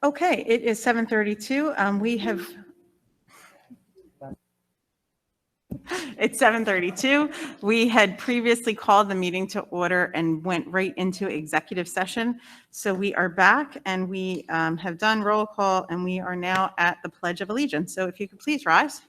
Okay, it is 7:32. It's 7:32. We had previously called the meeting to order and went right into executive session. So we are back and we have done roll call and we are now at the Pledge of Allegiance. So if you could please rise.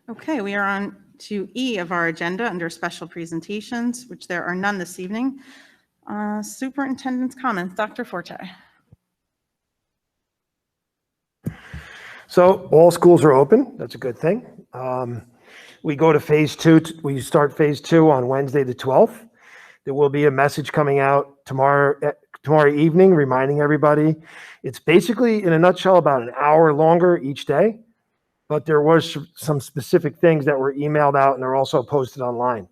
Okay, we are on to E of our agenda under special presentations, which there are none this evening. Superintendent's comments, Dr. Forte. So all schools are open. That's a good thing. We go to phase 2. We start phase 2 on Wednesday, the 12th. There will be a message coming out tomorrow evening, reminding everybody. It's basically, in a nutshell, about an hour longer each day. But there was some specific things that were emailed out and they're also posted online.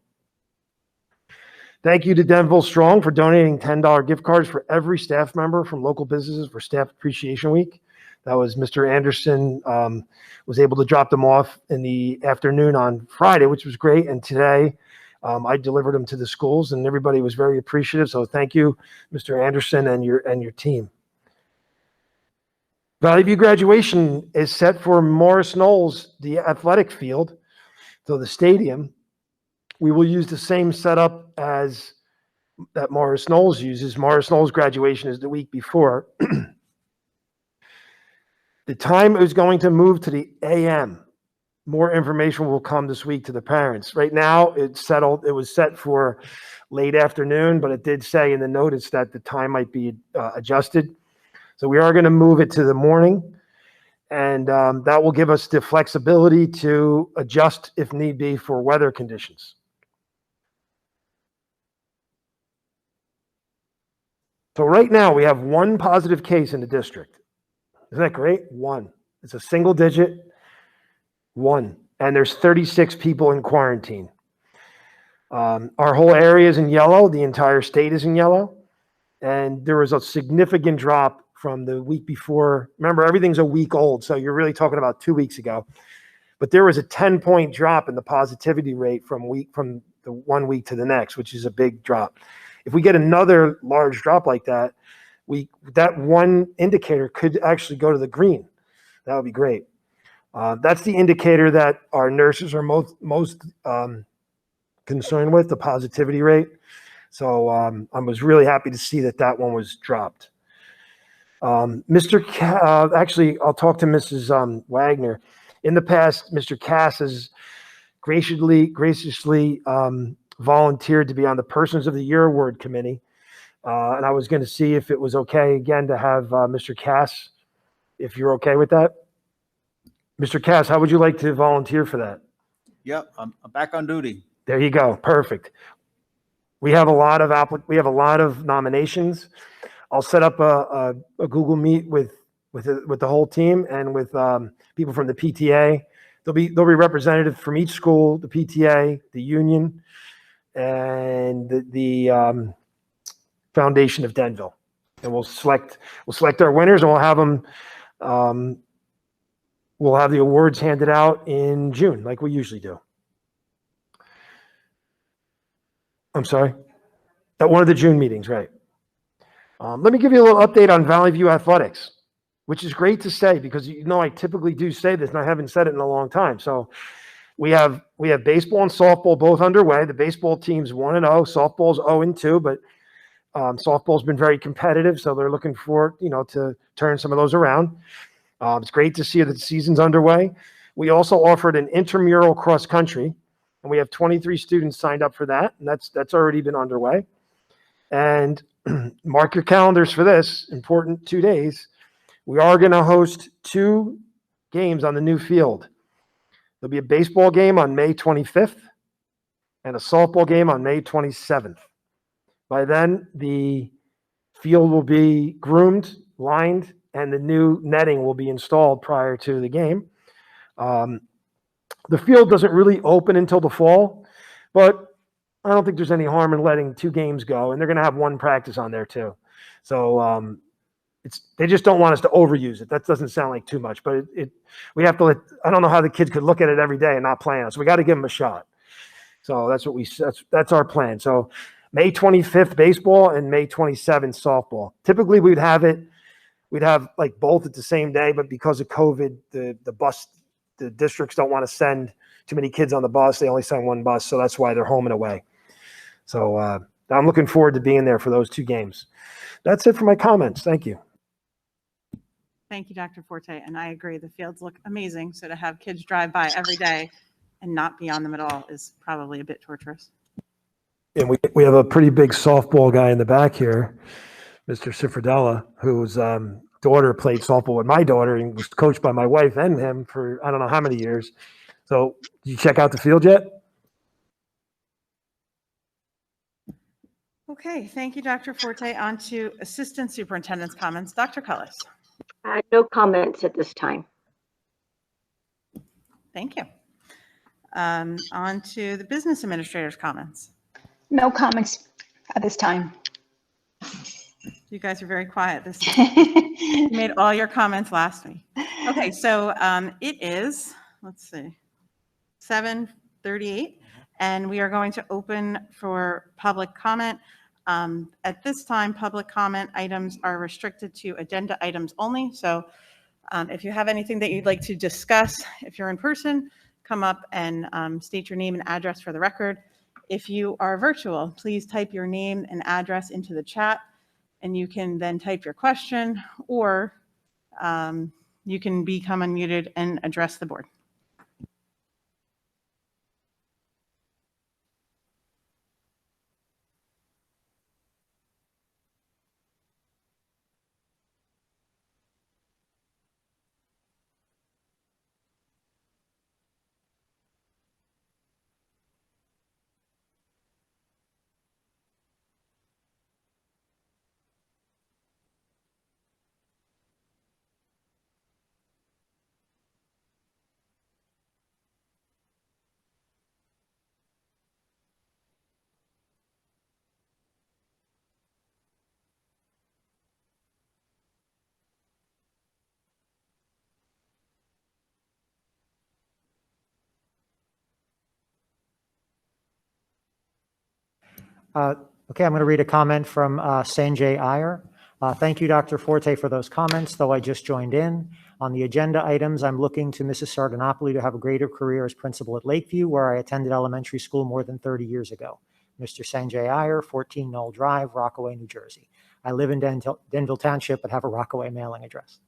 Thank you to Denville Strong for donating $10 gift cards for every staff member from local businesses for Staff Appreciation Week. That was Mr. Anderson was able to drop them off in the afternoon on Friday, which was great. And today I delivered them to the schools and everybody was very appreciative. So thank you, Mr. Anderson and your team. Valley View graduation is set for Morris Knowles, the athletic field, so the stadium. We will use the same setup as that Morris Knowles uses. Morris Knowles graduation is the week before. The time is going to move to the AM. More information will come this week to the parents. Right now, it's settled. It was set for late afternoon, but it did say in the notice that the time might be adjusted. So we are going to move it to the morning, and that will give us the flexibility to adjust if need be for weather conditions. So right now we have one positive case in the district. Isn't that great? One. It's a single digit, one. And there's 36 people in quarantine. Our whole area is in yellow. The entire state is in yellow. And there was a significant drop from the week before. Remember, everything's a week old, so you're really talking about 2 weeks ago. But there was a 10-point drop in the positivity rate from the 1 week to the next, which is a big drop. If we get another large drop like that, that one indicator could actually go to the green. That would be great. That's the indicator that our nurses are most concerned with, the positivity rate. So I was really happy to see that one was dropped. Actually, I'll talk to Mrs. Wagner. In the past, Mr. Cass has graciously volunteered to be on the Persons of the Year Award Committee. And I was going to see if it was okay again to have Mr. Cass, if you're okay with that. Mr. Cass, how would you like to volunteer for that? Yep, I'm back on duty. There you go. Perfect. We have a lot of nominations. I'll set up a Google Meet with the whole team and with people from the PTA. There'll be representatives from each school, the PTA, the union, and the Foundation of Denville. And we'll select our winners, and we'll have them. We'll have the awards handed out in June, like we usually do. I'm sorry, at one of the June meetings, right? Let me give you a little update on Valley View athletics, which is great to say because I typically do say this and I haven't said it in a long time. So we have baseball and softball both underway. The baseball team's 1-0, softball's 0-2, but softball's been very competitive, so they're looking for to turn some of those around. It's great to see that the season's underway. We also offered an intramural cross country, and we have 23 students signed up for that, and that's already been underway. And mark your calendars for this important 2 days. We are going to host 2 games on the new field. There'll be a baseball game on May 25th and a softball game on May 27th. By then, the field will be groomed, lined, and the new netting will be installed prior to the game. The field doesn't really open until the fall, but I don't think there's any harm in letting 2 games go, and they're going to have 1 practice on there too. So they just don't want us to overuse it. That doesn't sound like too much, but we have to let. I don't know how the kids could look at it every day and not play on it. So we got to give them a shot. So that's our plan. So May 25th baseball and May 27th softball. Typically we'd have like both at the same day, but because of COVID, the districts don't want to send too many kids on the bus. They only send 1 bus, so that's why they're home and away. So I'm looking forward to being there for those 2 games. That's it for my comments. Thank you. Thank you, Dr. Forte, and I agree, the fields look amazing, so to have kids drive by every day and not be on them at all is probably a bit torturous. And we have a pretty big softball guy in the back here, Mr. Cifredella, whose daughter played softball with my daughter and was coached by my wife and him for I don't know how many years. So did you check out the field yet? Okay, thank you, Dr. Forte. On to Assistant Superintendent's comments. Dr. Cullis. No comments at this time. Thank you. On to the Business Administrator's comments. No comments at this time. You guys are very quiet this time. You made all your comments last week. Okay, so it is, let's see, 7:38, and we are going to open for public comment. At this time, public comment items are restricted to agenda items only. So if you have anything that you'd like to discuss, if you're in person, come up and state your name and address for the record. If you are virtual, please type your name and address into the chat, and you can then type your question, or you can become unmuted and address the board. Okay, I'm going to read a comment from Sanjay Iyer. Thank you, Dr. Forte, for those comments, though I just joined in. On the agenda items, I'm looking to Mrs. Sardanapoli to have a greater career as principal at Lakeview, where I attended elementary school more than 30 years ago. Mr. Sanjay Iyer, 14 Knoll Drive, Rockaway, New Jersey. I live in Denville Township, but have a Rockaway mailing address.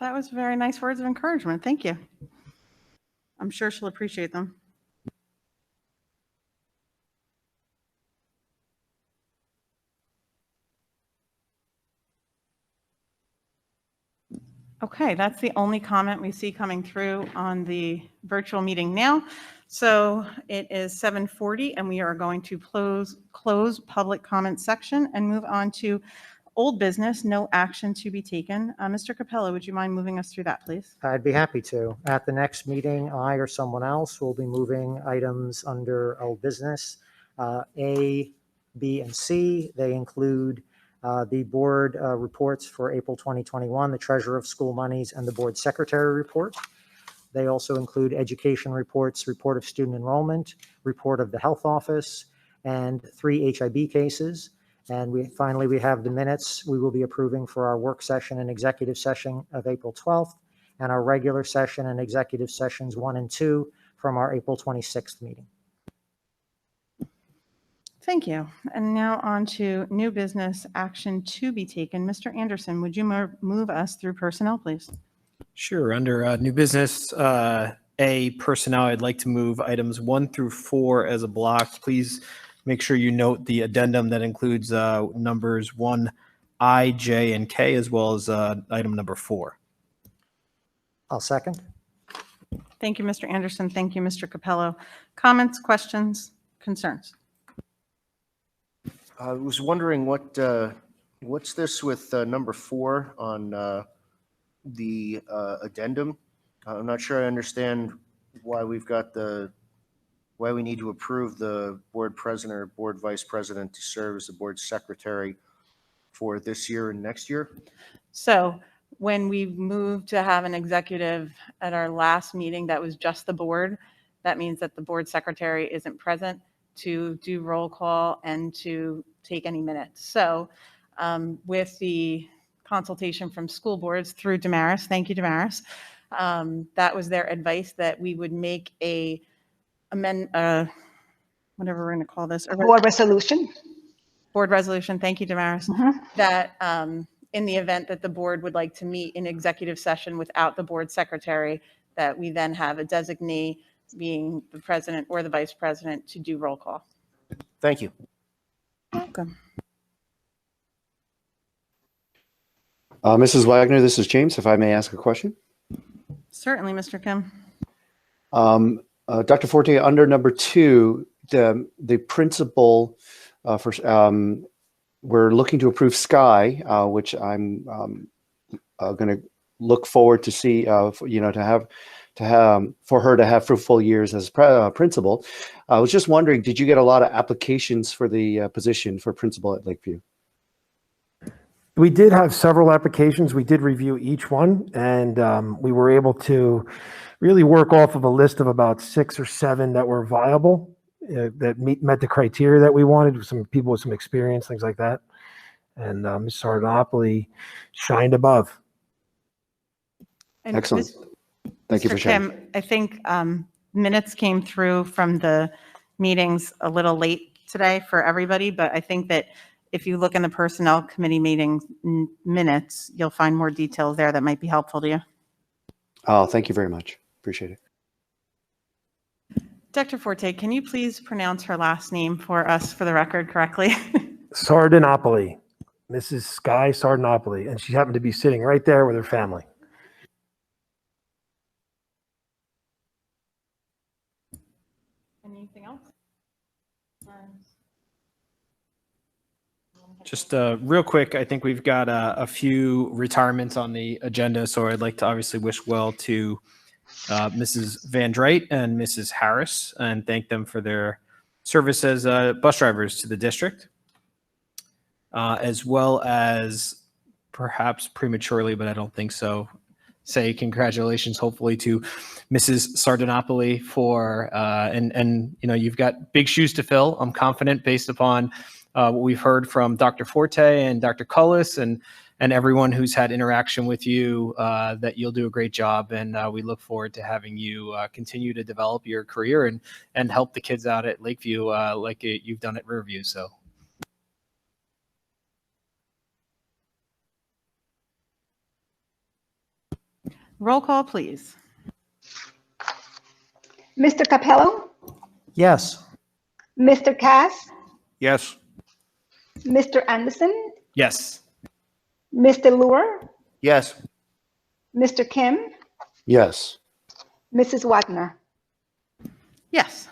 That was very nice words of encouragement. Thank you. I'm sure she'll appreciate them. Okay, that's the only comment we see coming through on the virtual meeting now. So it is 7:40, and we are going to close public comment section and move on to old business, no action to be taken. Mr. Capello, would you mind moving us through that, please? I'd be happy to. At the next meeting, I or someone else will be moving items under old business. A, B, and C. They include the board reports for April 2021, the treasurer of school monies, and the board secretary report. They also include education reports, report of student enrollment, report of the health office, and 3 HIB cases. And finally, we have the minutes we will be approving for our work session and executive session of April 12th, and our regular session and executive sessions 1 and 2 from our April 26th meeting. Thank you. And now on to new business action to be taken. Mr. Anderson, would you move us through personnel, please? Sure. Under new business, A, personnel, I'd like to move items 1 through 4 as a block. Please make sure you note the addendum that includes numbers 1I, J, and K, as well as item number 4. I'll second. Thank you, Mr. Anderson. Thank you, Mr. Capello. Comments, questions, concerns? I was wondering what's this with number 4 on the addendum? I'm not sure I understand why we've got why we need to approve the board president or board vice president to serve as the board secretary for this year and next year? So when we moved to have an executive at our last meeting, that was just the board. That means that the board secretary isn't present to do roll call and to take any minutes. So with the consultation from school boards through Damaris, thank you, Damaris, that was their advice that we would make whatever we're going to call this. Board resolution. Board resolution, thank you, Damaris, Mhm. that in the event that the board would like to meet in executive session without the board secretary, that we then have a designee, being the president or the vice president, to do roll call. Thank you. Welcome. Mrs. Wagner, this is James, if I may ask a question. Certainly, Mr. Kim. Dr. Forte, under number 2, the principal we're looking to approve Sky, which I'm going to look forward to see, for her to have full years as principal. I was just wondering, did you get a lot of applications for the position for principal at Lakeview? We did have several applications. We did review each one, and we were able to really work off of a list of about 6 or 7 that were viable, that met the criteria that we wanted, some people with some experience, things like that. And Ms. Sardanopoulos shined above. And Excellent. Thank you for Mr. sharing. Kim, I think minutes came through from the meetings a little late today for everybody, but I think that if you look in the personnel committee meeting minutes, you'll find more details there that might be helpful to you. Oh, thank you very much. Appreciate it. Dr. Forte, can you please pronounce her last name for us for the record correctly? Sardanopoulos, Mrs. Sky Sardanopoulos, and she happened to be sitting right there with her family. Anything else? Just real quick, I think we've got a few retirements on the agenda, so I'd like to obviously wish well to Mrs. Van Dreit and Mrs. Harris and thank them for their service as bus drivers to the district, as well as perhaps prematurely, but I don't think so, say congratulations hopefully to Mrs. Sardanopoulos for, and you know, you've got big shoes to fill. I'm confident based upon what we've heard from Dr. Forte and Dr. Cullis and everyone who's had interaction with you, that you'll do a great job. And we look forward to having you continue to develop your career and help the kids out at Lakeview like you've done at Riverview. So. Roll call, please. Mr. Capello, Yes. Mr. Cass, Yes. Mr. Anderson, Yes. Mr. Lure, Yes. Mr. Kim, Yes. Mrs. Wagner. Yes.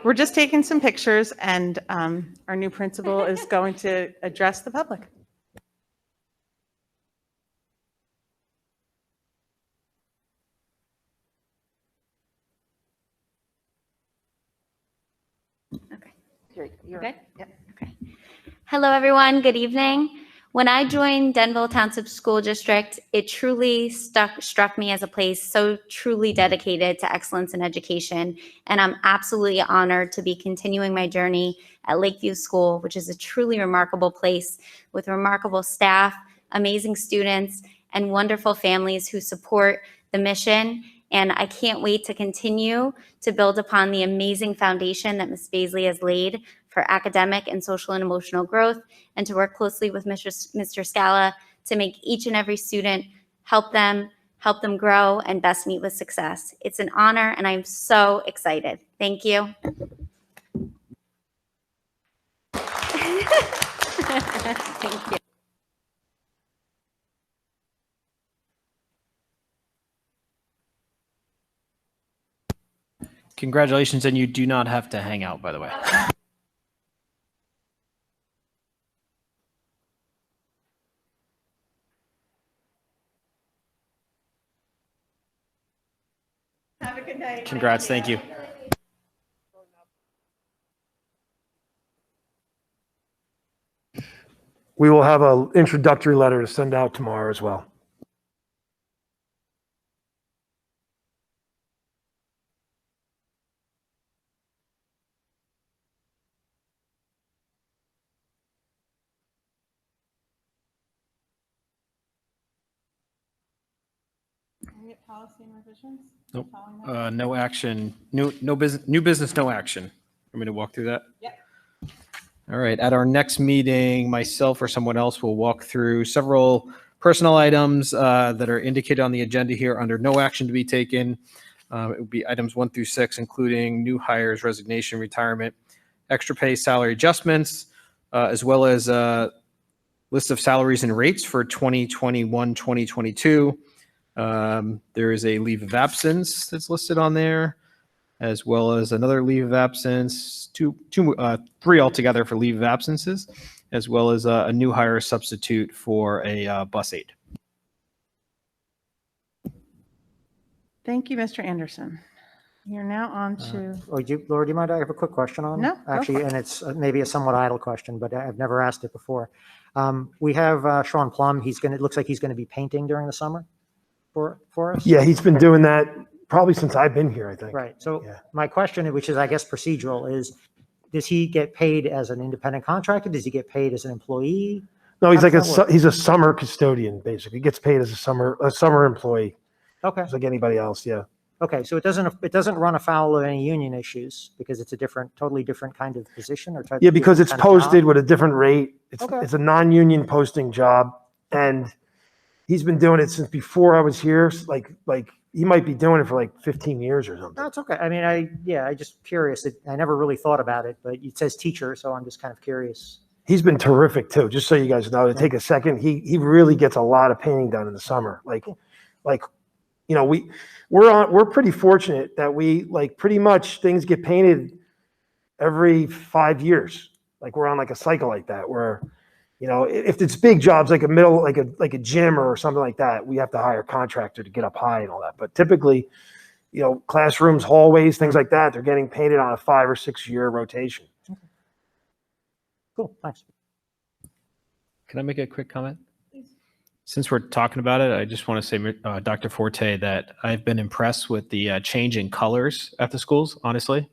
We're just taking some pictures, and our new principal is going to address the public. You're You're good? Yep. Okay. Hello, everyone. Good evening. When I joined Denville Township School District, it truly struck me as a place so truly dedicated to excellence in education. And I'm absolutely honored to be continuing my journey at Lakeview School, which is a truly remarkable place with remarkable staff, amazing students, and wonderful families who support the mission. And I can't wait to continue to build upon the amazing foundation that Ms. Baisley has laid for academic and social and emotional growth, and to work closely with Mr. Scala to make each and every student help them grow and best meet with success. It's an honor, and I'm so excited. Thank you. Thank you. Congratulations, and you do not have to hang out, by the way. Have a good night. Congrats, thank you. We will have an introductory letter to send out tomorrow as well. Any policy and revisions? Nope. Following that? No action, new business, no action. Want me to walk through that? Yep. All right, at our next meeting, myself or someone else will walk through several personnel items that are indicated on the agenda here under no action to be taken. It would be items 1 through 6, including new hires, resignation, retirement, extra pay, salary adjustments, as well as a list of salaries and rates for 2021, 2022. There is a leave of absence that's listed on there, as well as another leave of absence, three altogether for leave of absences, as well as a new hire substitute for a bus aide. Thank you, Mr. Anderson. You're now on to, Laura, do you mind? I have a quick question on No, it. go for Actually, it. and it's maybe a somewhat idle question, but I've never asked it before. We have Sean Plum. It looks like he's going to be painting during the summer for us. Yeah, he's been doing that probably since I've been here, I think. Right. So Yeah. my question, which is, I guess, procedural, is does he get paid as an independent contractor? Does he get paid as an employee? No, he's How like does that work? he's a summer custodian, basically. He gets paid as a summer employee, Okay. just like anybody else. Yeah. Okay. So it doesn't run afoul of any union issues because it's a totally different kind of position or type. Yeah, because it's kind of job? posted with a different rate. Okay. It's a non-union posting job, and he's been doing it since before I was here. Like he might be doing it for like 15 years or something. No, it's okay. I mean, I just curious. I never really thought about it, but it says teacher, so I'm just kind of curious. He's been terrific too. Just so you guys know, to take a second, he really gets a lot of painting done in the summer. Like, you know, we're pretty fortunate that we pretty much things get painted every 5 years. Like we're on like a cycle like that where, you know, if it's big jobs like a gym or something like that, we have to hire a contractor to get up high and all that. But typically, you know, classrooms, hallways, things like that, they're getting painted on a 5 or 6 year rotation. Cool. Thanks. Can I make a quick comment? Since we're talking about it, I just want to say, Dr. Forte, that I've been impressed with the change in colors at the schools, honestly.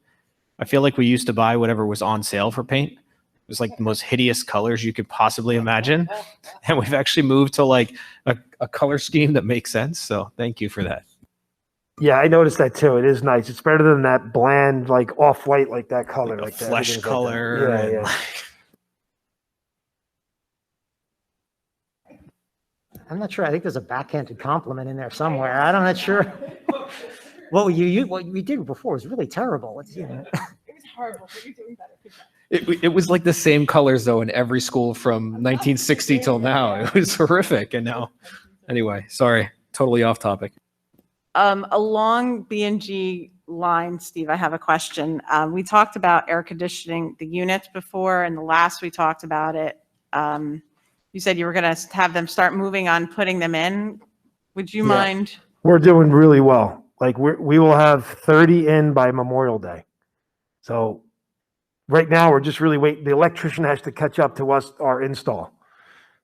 I feel like we used to buy whatever was on sale for paint. It was like the most hideous colors you could possibly imagine. And we've actually moved to like a color scheme that makes sense. So thank you for that. Yeah, I noticed that too. It is nice. It's better than that bland, like off-white, like that color. Like a like that. flesh Everything's color. Like that. and Yeah, yeah. I'm not sure. I think there's a backhanded compliment in there somewhere. I'm not sure. What we did before was really terrible. It's, you know. it was horrible, but you're doing better. Good job. It was like the same colors though in every school from 1960 till now. It was horrific. And now, anyway, sorry, totally off topic. Along B&G line, Steve, I have a question. We talked about air conditioning the units before, and the last we talked about it, you said you were going to have them start moving on putting them in. Would you mind? We're doing really well. Like we will have 30 in by Memorial Day. So Right now, we're just really waiting. The electrician has to catch up to us, our install.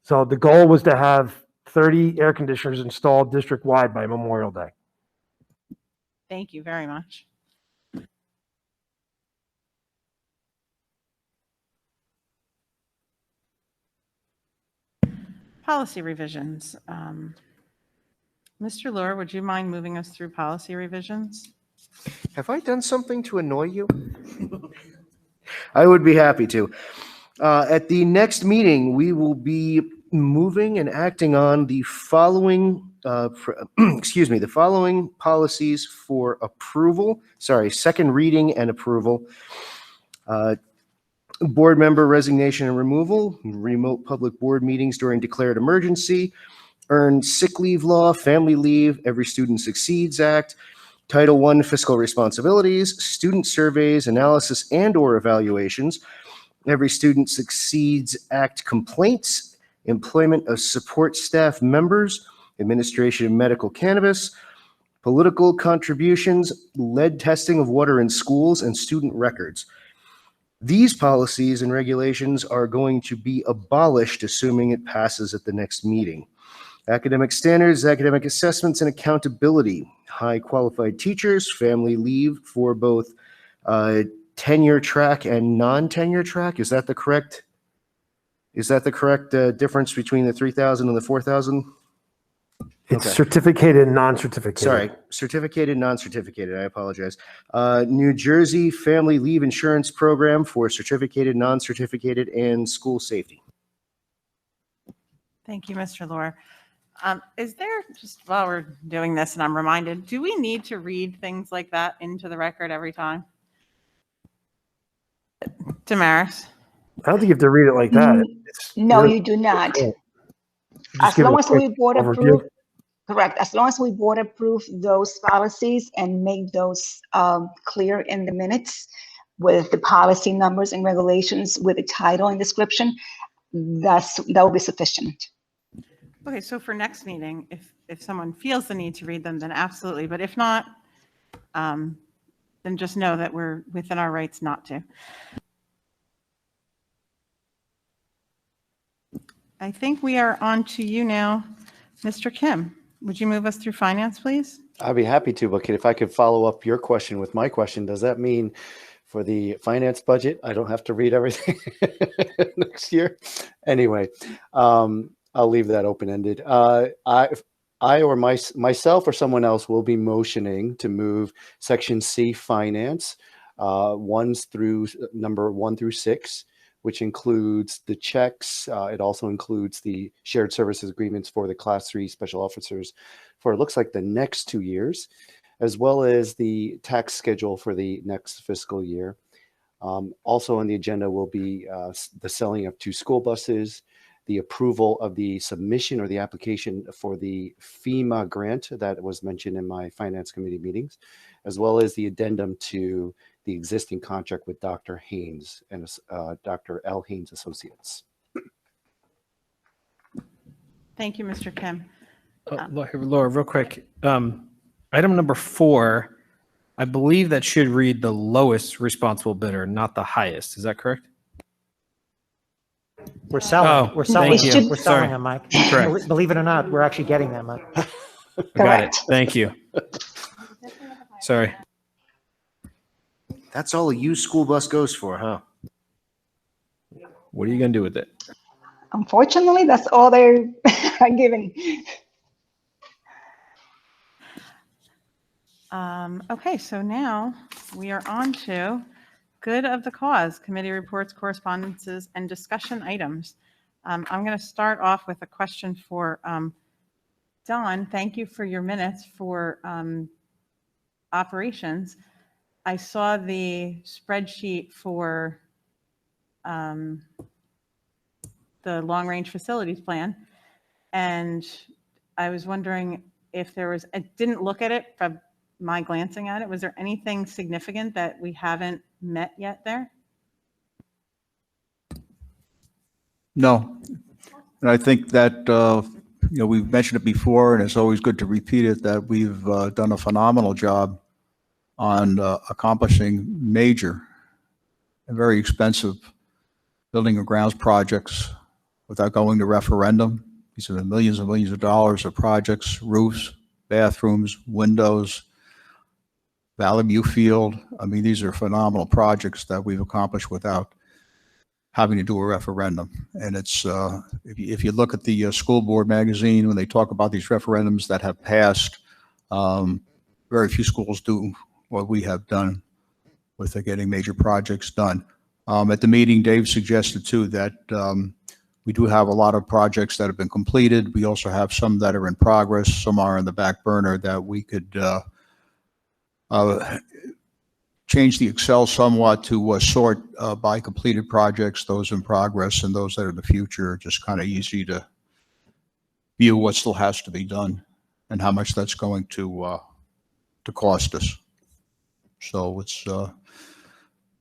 So the goal was to have 30 air conditioners installed district-wide by Memorial Day. Thank you very much. Policy revisions. Mr. Lure, would you mind moving us through policy revisions? Have I done something to annoy you? I would be happy to. At the next meeting, we will be moving and acting on the following, the following policies for approval. Second reading and approval. Board member resignation and removal, remote public board meetings during declared emergency, earned sick leave law, family leave, Every Student Succeeds Act, Title I fiscal responsibilities, student surveys, analysis and/or evaluations, Every Student Succeeds Act complaints, employment of support staff members, administration of medical cannabis, political contributions, lead testing of water in schools, and student records. These policies and regulations are going to be abolished, assuming it passes at the next meeting. Academic standards, academic assessments, and accountability. High qualified teachers, family leave for both tenure track and non-tenure track. Is that the correct difference between the 3,000 and the 4,000? It's Okay. certificated and non-certificated. Sorry, certificated, non-certificated. I apologize. New Jersey Family Leave Insurance Program for certificated, non-certificated, and school safety. Thank you, Mr. Lure. Is there, just while we're doing this and I'm reminded, do we need to read things like that into the record every time? Damaris? I don't think you have to read it like that. It's No, really- you do not. Just As give it long a as quick we board overview. approve, correct, as long as we board approve those policies and make those clear in the minutes with the policy numbers and regulations with the title and description, that will be sufficient. Okay, so for next meeting, if someone feels the need to read them, then absolutely. But if not, then just know that we're within our rights not to. I think we are on to you now, Mr. Kim. Would you move us through finance, please? I'd be happy to, but if I could follow up your question with my question, does that mean for the finance budget, I don't have to read everything next year? Anyway, I'll leave that open-ended. I or myself or someone else will be motioning to move Section C Finance, number 1 through 6, which includes the checks. It also includes the shared services agreements for the Class 3 special officers for, it looks like, the next 2 years, as well as the tax schedule for the next fiscal year. Also on the agenda will be the selling of 2 school buses, the approval of the submission or the application for the FEMA grant that was mentioned in my finance committee meetings, as well as the addendum to the existing contract with Dr. Haynes and Dr. L. Haynes Associates. Thank you, Mr. Kim. Laura, real quick. Item number 4, I believe that should read the lowest responsible bidder, not the highest. Is that correct? We're selling. Oh, We're selling. thank you. We're selling Sorry. them, Mike. Correct. Believe it or not, we're actually getting them. Mike. Got it. Correct. Thank you. Sorry. That's all a used school bus goes for, huh? What are you going to do with it? Unfortunately, that's all they're giving. Okay, so now we are on to good of the cause, committee reports, correspondences, and discussion items. I'm going to start off with a question for Don. Thank you for your minutes for operations. I saw the spreadsheet for the long-range facilities plan, and I was wondering if there was, I didn't look at it from my glancing at it. Was there anything significant that we haven't met yet there? No. And I think that, we've mentioned it before, and it's always good to repeat it, that we've done a phenomenal job on accomplishing major and very expensive building and grounds projects without going to referendum. These are the millions and millions of dollars of projects, roofs, bathrooms, windows, Valley View Field. I mean, these are phenomenal projects that we've accomplished without having to do a referendum. And it's, if you look at the school board magazine, when they talk about these referendums that have passed, very few schools do what we have done with getting major projects done. At the meeting, Dave suggested too that we do have a lot of projects that have been completed. We also have some that are in progress. Some are in the back burner that we could change the Excel somewhat to sort by completed projects, those in progress, and those that are in the future. Just kind of easy to view what still has to be done and how much that's going to cost us. So it's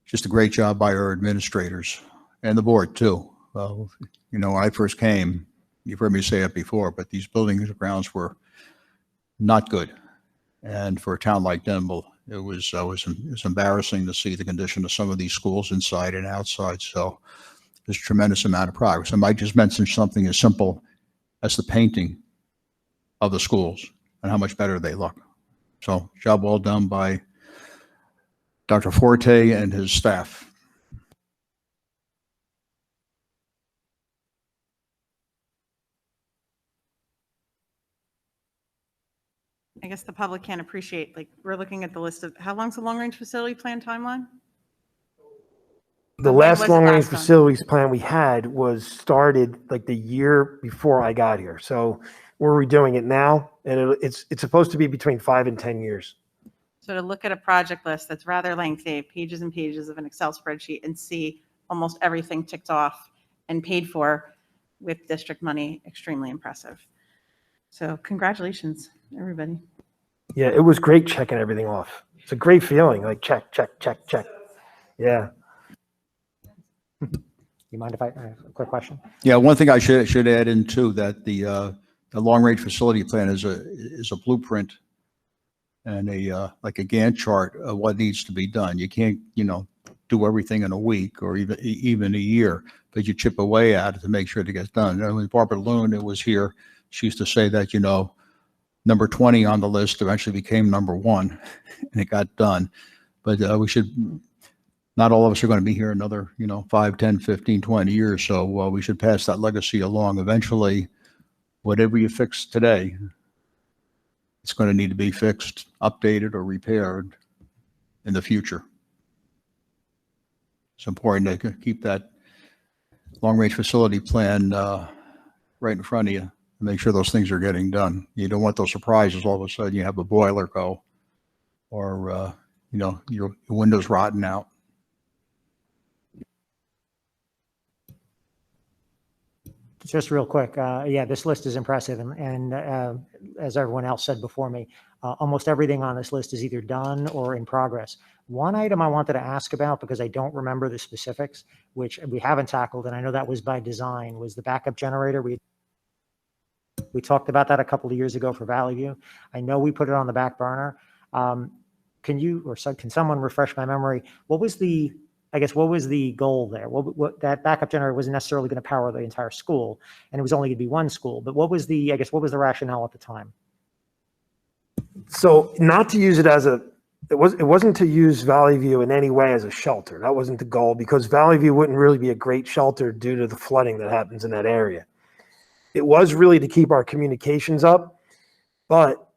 just a great job by our administrators and the board too. You know, when I first came, you've heard me say it before, but these buildings and grounds were not good. And for a town like Denville, it was embarrassing to see the condition of some of these schools inside and outside. So there's a tremendous amount of progress. I might just mention something as simple as the painting of the schools and how much better they look. So job well done by Dr. Forte and his staff. I guess the public can't appreciate, like, we're looking at the list of, how long's the long-range facility plan timeline? The When last was it long-range last done? facilities plan we had was started like the year before I got here. So we're redoing it now, and it's supposed to be between 5 and 10 years. So to look at a project list that's rather lengthy, pages and pages of an Excel spreadsheet, and see almost everything ticked off and paid for with district money, extremely impressive. So congratulations, everybody. Yeah, it was great checking everything off. It's a great feeling, like check, check, check, check. Yeah. You mind if I have a quick question? Yeah, one thing I should add in too, that the long-range facility plan is a blueprint and like a Gantt chart of what needs to be done. You can't, you know, do everything in a week or even a year, but you chip away at it to make sure it gets done. You know, when Barbara Loon was here, she used to say that, you know, number 20 on the list eventually became number 1 and it got done. But we should, not all of us are going to be here another, you know, 5, 10, 15, 20 years. So we should pass that legacy along. Eventually, whatever you fix today, it's going to need to be fixed, updated, or repaired in the future. It's important to keep that long-range facility plan right in front of you and make sure those things are getting done. You don't want those surprises. All of a sudden, you have a boiler go, or you know, your window's rotten out. Just real quick, yeah, this list is impressive, and as everyone else said before me, almost everything on this list is either done or in progress. One item I wanted to ask about, because I don't remember the specifics, which we haven't tackled, and I know that was by design, was the backup generator. We talked about that a couple of years ago for Valley View. I know we put it on the back burner. Can someone refresh my memory? What was the goal there? What that backup generator wasn't necessarily going to power the entire school, and it was only going to be one school. But what was the rationale at the time? So not to use it as it wasn't to use Valley View in any way as a shelter. That wasn't the goal, because Valley View wouldn't really be a great shelter due to the flooding that happens in that area. It was really to keep our communications up, but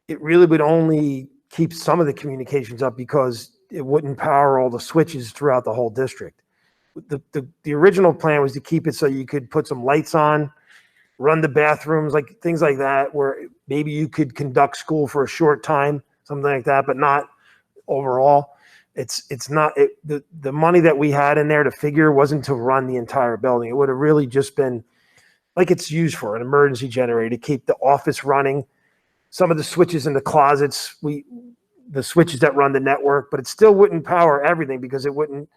it really would only keep some of the communications up because it wouldn't power all the switches throughout the whole district. The original plan was to keep it so you could put some lights on, run the bathrooms, like things like that, where maybe you could conduct school for a short time, something like that, but not overall. It's not the money that we had in there to figure wasn't to run the entire building. It would have really just been like it's used for, an emergency generator to keep the office running. Some of the switches in the closets, the switches that run the network, but it still wouldn't power everything because it wouldn't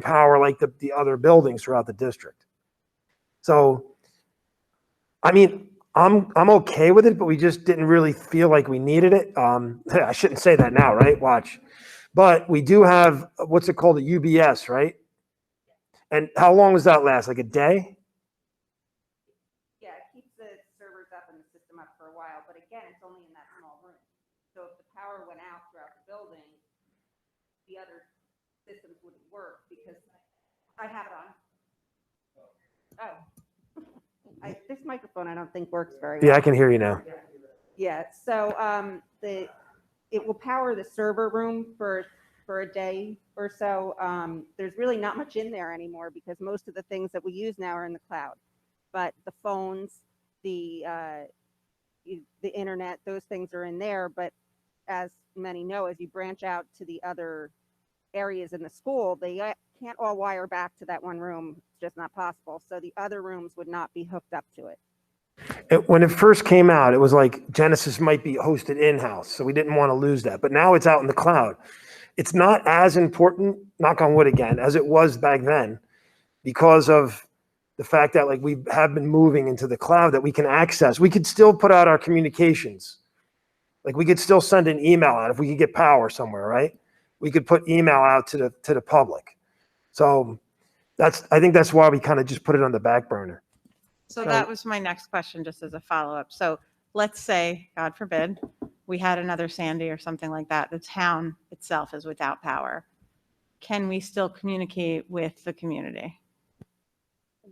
power like the other buildings throughout the district. So, I mean, I'm okay with it, but we just didn't really feel like we needed it. I shouldn't say that now, right? Watch. But we do have, what's it called, a UBS, right? And how long does that last? Like a day? Yeah, it keeps the servers up and the system up for a while, but again, it's only in that small room. So if the power went out throughout the building, the other systems wouldn't work because I have it on. Oh. This microphone I don't think works very well. Yeah, I can hear you now. Yeah, so it will power the server room for a day or so. There's really not much in there anymore because most of the things that we use now are in the cloud. But the phones, the internet, those things are in there. But as many know, as you branch out to the other areas in the school, they can't all wire back to that one room. It's just not possible. So the other rooms would not be hooked up to it. When it first came out, it was like Genesis might be hosted in-house, so we didn't want to lose that. But now it's out in the cloud. It's not as important, knock on wood again, as it was back then because of the fact that like we have been moving into the cloud that we can access. We could still put out our communications. Like we could still send an email out if we could get power somewhere, right? We could put email out to the public. So I think that's why we kind of just put it on the back burner. So that was my next question, just as a follow-up. So let's say, God forbid, we had another Sandy or something like that. The town itself is without power. Can we still communicate with the community?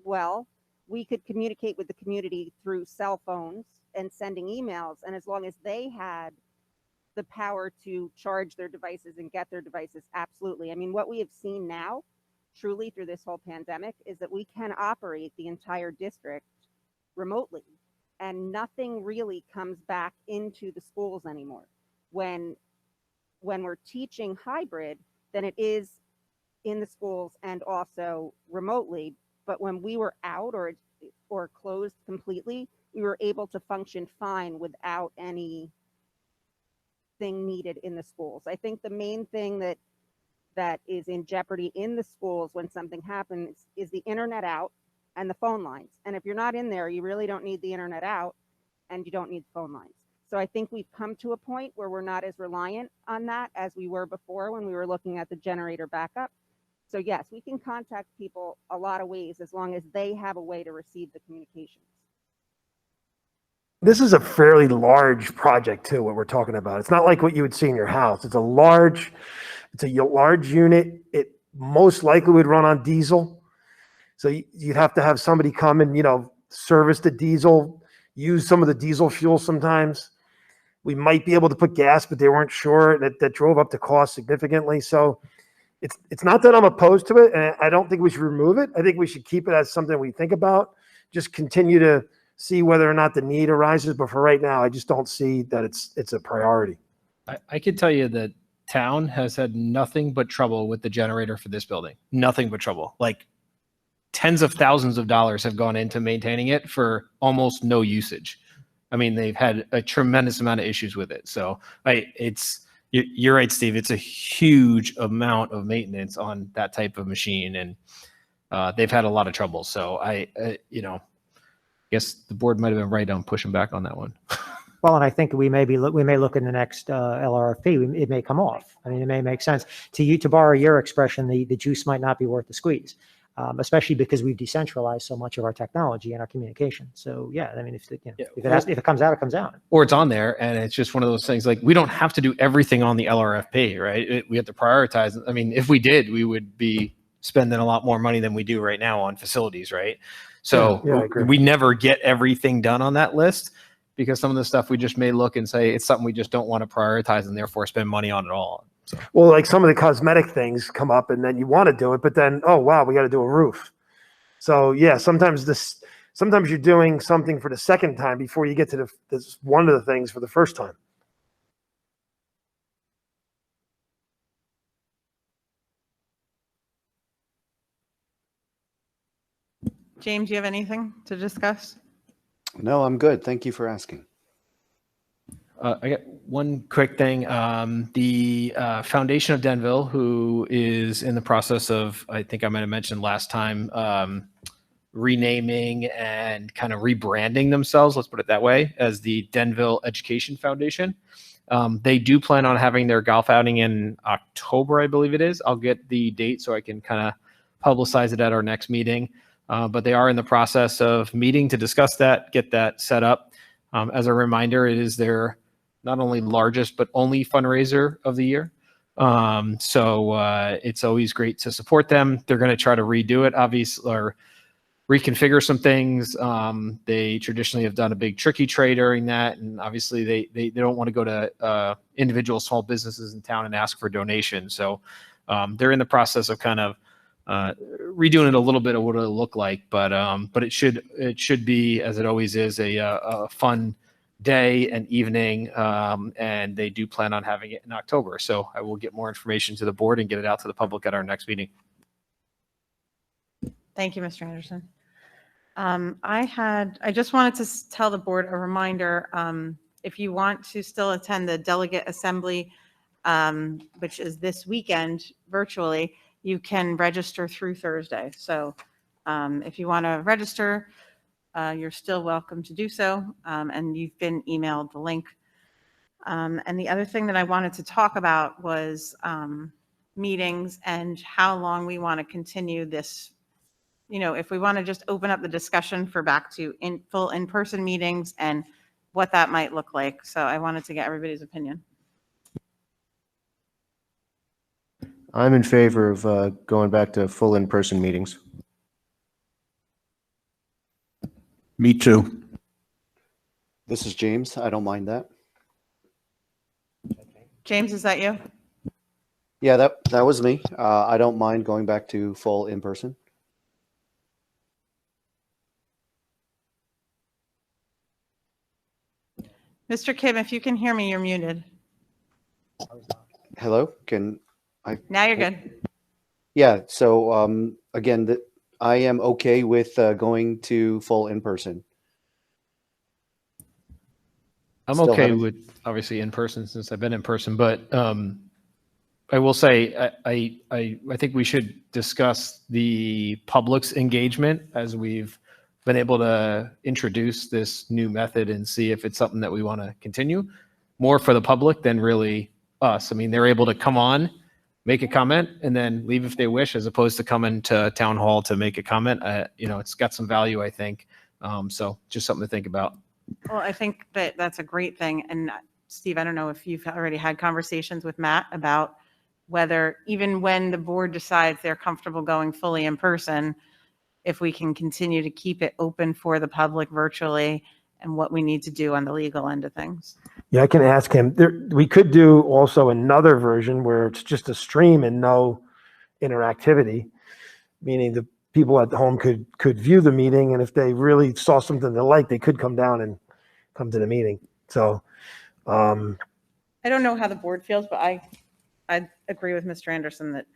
Well, we could communicate with the community through cell phones and sending emails. And as long as they had the power to charge their devices and get their devices, absolutely. I mean, what we have seen now, truly through this whole pandemic, is that we can operate the entire district remotely and nothing really comes back into the schools anymore. When we're teaching hybrid, then it is in the schools and also remotely. But when we were out or closed completely, we were able to function fine without anything needed in the schools. I think the main thing that is in jeopardy in the schools when something happens is the internet out and the phone lines. And if you're not in there, you really don't need the internet out and you don't need phone lines. So I think we've come to a point where we're not as reliant on that as we were before when we were looking at the generator backup. So yes, we can contact people a lot of ways as long as they have a way to receive the communications. This is a fairly large project too, what we're talking about. It's not like what you would see in your house. It's a large unit. It most likely would run on diesel. So you'd have to have somebody come and, service the diesel, use some of the diesel fuel sometimes. We might be able to put gas, but they weren't sure. That drove up the cost significantly. So it's not that I'm opposed to it, and I don't think we should remove it. I think we should keep it as something we think about. Just continue to see whether or not the need arises. But for right now, I just don't see that it's a priority. I could tell you that town has had nothing but trouble with the generator for this building. Nothing but trouble. Like tens of thousands of dollars have gone into maintaining it for almost no usage. I mean, they've had a tremendous amount of issues with it. So you're right, Steve. It's a huge amount of maintenance on that type of machine, and they've had a lot of trouble. So I guess the board might have been right on pushing back on that one. Well, and I think we may look in the next LRFP. It may come off. I mean, it may make sense to borrow your expression. The juice might not be worth the squeeze, especially because we've decentralized so much of our technology and our communication. So yeah, I mean, if it comes out, it comes out. Or it's on there, and it's just one of those things. Like we don't have to do everything on the LRFP, right? We have to prioritize. I mean, if we did, we would be spending a lot more money than we do right now on facilities, right? So we never get everything done on that list, because some of the stuff we just may look and say it's something we just don't want to prioritize and therefore spend money on at all. So. Well, like some of the cosmetic things come up and then you want to do it, but then, oh, wow, we got to do a roof. So yeah, sometimes you're doing something for the second time before you get to this one of the things for the first time. James, you have anything to discuss? No, I'm good. Thank you for asking. I got one quick thing. The Foundation of Denville, who is in the process of, I think I might have mentioned last time, renaming and kind of rebranding themselves, let's put it that way, as the Denville Education Foundation. They do plan on having their golf outing in October, I believe it is. I'll get the date so I can kind of publicize it at our next meeting. But they are in the process of meeting to discuss that, get that set up. As a reminder, it is their not only largest, but only fundraiser of the year. So it's always great to support them. They're going to try to redo it, obviously, or reconfigure some things. They traditionally have done a big tricky trade during that. And obviously they don't want to go to individual small businesses in town and ask for donations. So they're in the process of kind of redoing it a little bit of what it'll look like, but it should be, as it always is, a fun day and evening, and they do plan on having it in October. So I will get more information to the board and get it out to the public at our next meeting. Thank you, Mr. Anderson. I just wanted to tell the board a reminder, if you want to still attend the delegate assembly, which is this weekend virtually, you can register through Thursday. So if you want to register, you're still welcome to do so. And you've been emailed the link. And the other thing that I wanted to talk about was meetings and how long we want to continue this. You know, if we want to just open up the discussion for back to full in-person meetings and what that might look like. So I wanted to get everybody's opinion. I'm in favor of going back to full in-person meetings. Me too. This is James. I don't mind that. James, is that you? Yeah, that was me. I don't mind going back to full in person. Mr. Kim, if you can hear me, you're muted. Hello, can I? Now you're good. Yeah. So again, I am okay with going to full in person. I'm Still okay haven't- with obviously in person since I've been in person, but I will say I think we should discuss the public's engagement as we've been able to introduce this new method and see if it's something that we want to continue more for the public than really us. I mean, they're able to come on, make a comment, and then leave if they wish, as opposed to coming to town hall to make a comment. You know, it's got some value, I think. So just something to think about. Well, I think that that's a great thing. And Steve, I don't know if you've already had conversations with Matt about whether even when the board decides they're comfortable going fully in person, if we can continue to keep it open for the public virtually and what we need to do on the legal end of things. Yeah, I can ask him. We could do also another version where it's just a stream and no interactivity, meaning the people at home could view the meeting, and if they really saw something they liked, they could come down and come to the meeting. So I don't know how the board feels, but I agree with Mr. Anderson that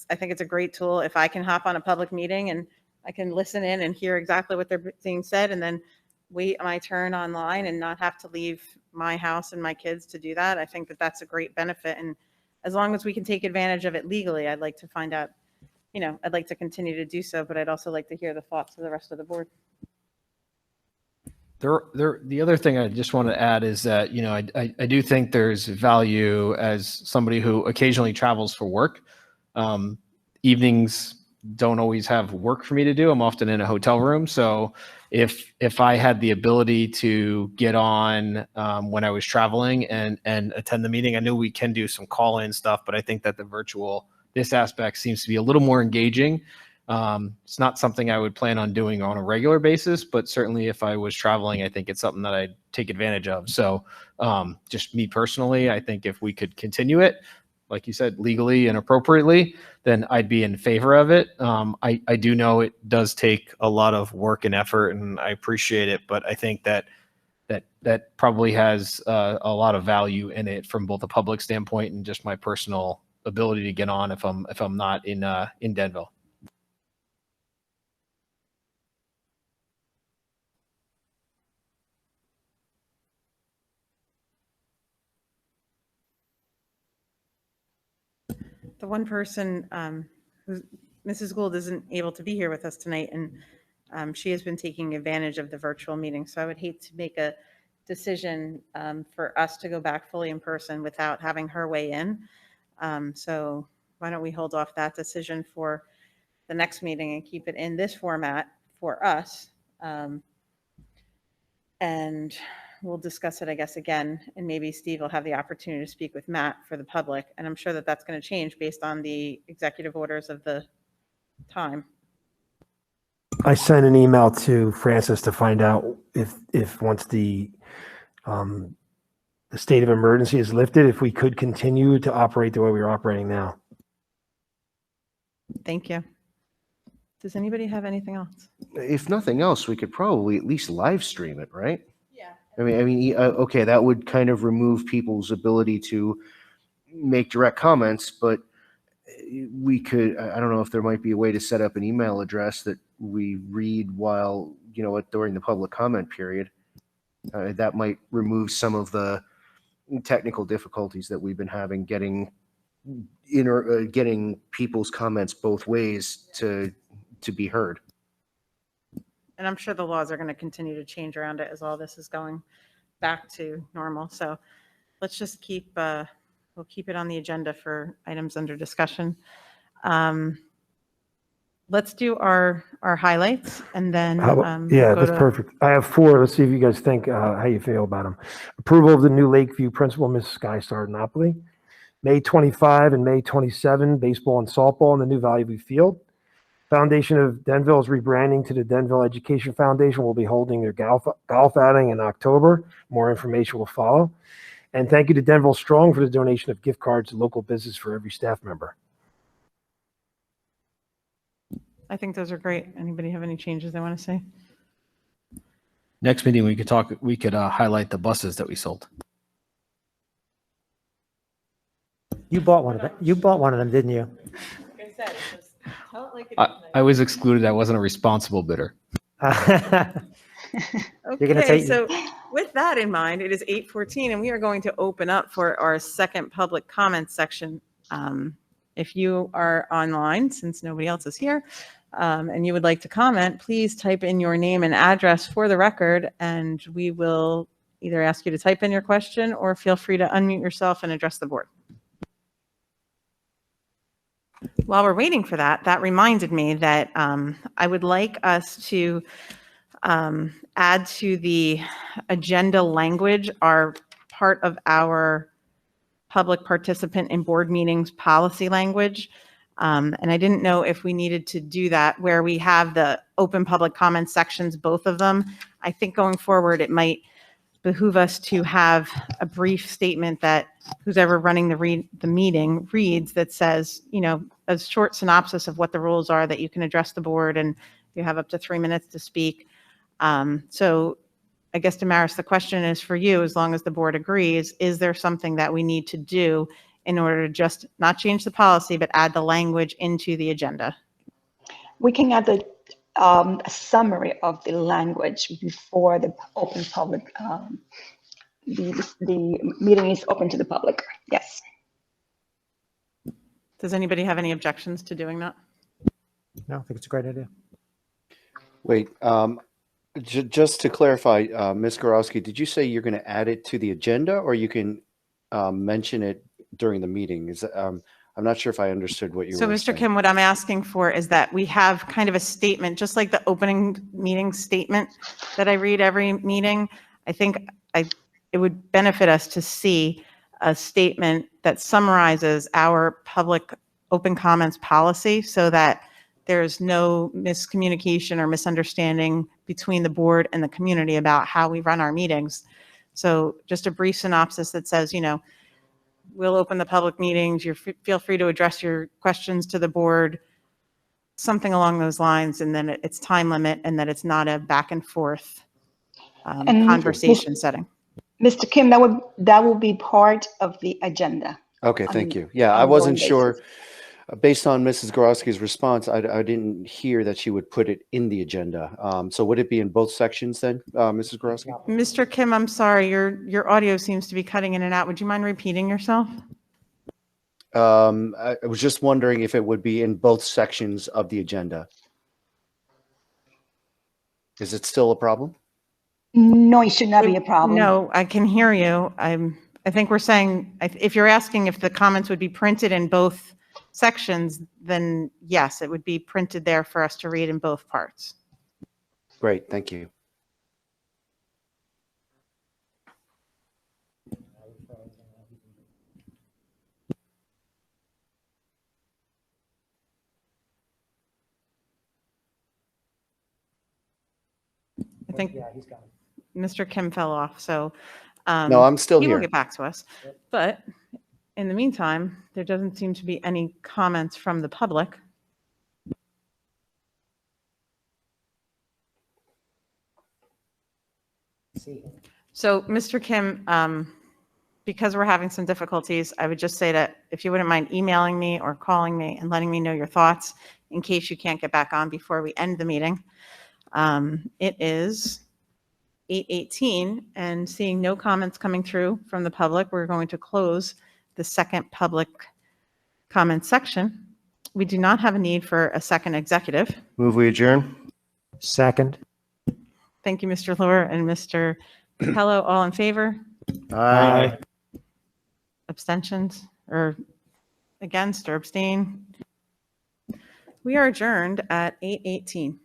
I think it's a great tool. If I can hop on a public meeting and I can listen in and hear exactly what they're being said, and then wait my turn online and not have to leave my house and my kids to do that, I think that that's a great benefit. And as long as we can take advantage of it legally, I'd like to find out, you know, I'd like to continue to do so, but I'd also like to hear the thoughts of the rest of the board. The other thing I just want to add is that, you know, I do think there's value as somebody who occasionally travels for work. Evenings don't always have work for me to do. I'm often in a hotel room. So if I had the ability to get on when I was traveling and attend the meeting, I know we can do some call-in stuff, but I think that this aspect seems to be a little more engaging. It's not something I would plan on doing on a regular basis, but certainly if I was traveling, I think it's something that I'd take advantage of. So just me personally, I think if we could continue it, like you said, legally and appropriately, then I'd be in favor of it. I do know it does take a lot of work and effort, and I appreciate it, but I think that probably has a lot of value in it from both a public standpoint and just my personal ability to get on if I'm not in Denville. The one person who's Mrs. Gould isn't able to be here with us tonight, and She has been taking advantage of the virtual meeting, so I would hate to make a decision for us to go back fully in person without having her weigh in. So why don't we hold off that decision for the next meeting and keep it in this format for us? And we'll discuss it, I guess, again, and maybe Steve will have the opportunity to speak with Matt for the public. And I'm sure that that's going to change based on the executive orders of the time. I sent an email to Francis to find out if once the state of emergency is lifted, if we could continue to operate the way we're operating now. Thank you. Does anybody have anything else? If nothing else, we could probably at least live stream it, right? Yeah. Okay, that would kind of remove people's ability to make direct comments, but we could, I don't know if there might be a way to set up an email address that we read while, during the public comment period. That might remove some of the technical difficulties that we've been having getting people's comments both ways to be heard. And I'm sure the laws are going to continue to change around it as all this is going back to normal. So let's just we'll keep it on the agenda for items under discussion. Let's do our highlights and then Yeah, go that's to- perfect. I have 4. Let's see if you guys think how you feel about them. Approval of the new Lakeview principal, Ms. Sky Napoli. May 25 and May 27, baseball and softball in the new Valley View Field. Foundation of Denville is rebranding to the Denville Education Foundation. Will be holding their golf outing in October. More information will follow. And thank you to Denville Strong for the donation of gift cards to local business for every staff member. I think those are great. Anybody have any changes they want to say? Next meeting, we could highlight the buses that we sold. You bought one of them. You bought one of them, didn't you? Like I said, tell it like it I was excluded. I wasn't a responsible bidder. You're gonna Okay, take- so with that in mind, it is 8:14 and we are going to open up for our second public comment section. If you are online, since nobody else is here, and you would like to comment, please type in your name and address for the record, and we will either ask you to type in your question or feel free to unmute yourself and address the board. While we're waiting for that, that reminded me that I would like us to add to the agenda language our part of our public participant in board meetings policy language. And I didn't know if we needed to do that where we have the open public comment sections, both of them. I think going forward, it might behoove us to have a brief statement that who's ever running the meeting reads that says, a short synopsis of what the rules are that you can address the board and you have up to 3 minutes to speak. So I guess, Damaris, the question is for you, as long as the board agrees, is there something that we need to do in order to just not change the policy, but add the language into the agenda? We can add a summary of the language before the open public, the meeting is open to the public. Yes. Does anybody have any objections to doing that? No, I think it's a great idea. Wait, just to clarify, Ms. Gorowski, did you say you're going to add it to the agenda or you can mention it during the meeting? I'm not sure if I understood what you So, were Mr. saying. Kim, what I'm asking for is that we have kind of a statement, just like the opening meeting statement that I read every meeting. I think it would benefit us to see a statement that summarizes our public open comments policy so that there's no miscommunication or misunderstanding between the board and the community about how we run our meetings. So just a brief synopsis that says, we'll open the public meetings. Feel free to address your questions to the board, something along those lines, and then it's time limit and that it's not a back and forth conversation setting. Mr. Kim, that will be part of the agenda. Okay, thank you. Yeah, I ongoing wasn't basis. sure. Based on Mrs. Gorowski's response, I didn't hear that she would put it in the agenda. So would it be in both sections then, Mrs. Gorowski? Mr. Kim, I'm sorry, your audio seems to be cutting in and out. Would you mind repeating yourself? I was just wondering if it would be in both sections of the agenda. Is it still a problem? No, it should not be a problem. No, I can hear you. I think we're saying, if you're asking if the comments would be printed in both sections, then yes, it would be printed there for us to read in both parts. Great, thank you. I think Yeah, he's got it. Mr. Kim fell off, so. No, I'm still He will here. get back to us. But in the meantime, there doesn't seem to be any comments from the public. See him. So, Mr. Kim, because we're having some difficulties, I would just say that if you wouldn't mind emailing me or calling me and letting me know your thoughts in case you can't get back on before we end the meeting. It is 8:18, and seeing no comments coming through from the public, we're going to close the second public comment section. We do not have a need for a second executive. Move we adjourn. Second. Thank you, Mr. Lure and Mr. Capello. All in favor? Aye. Abstentions or against or abstain? We are adjourned at 8:18.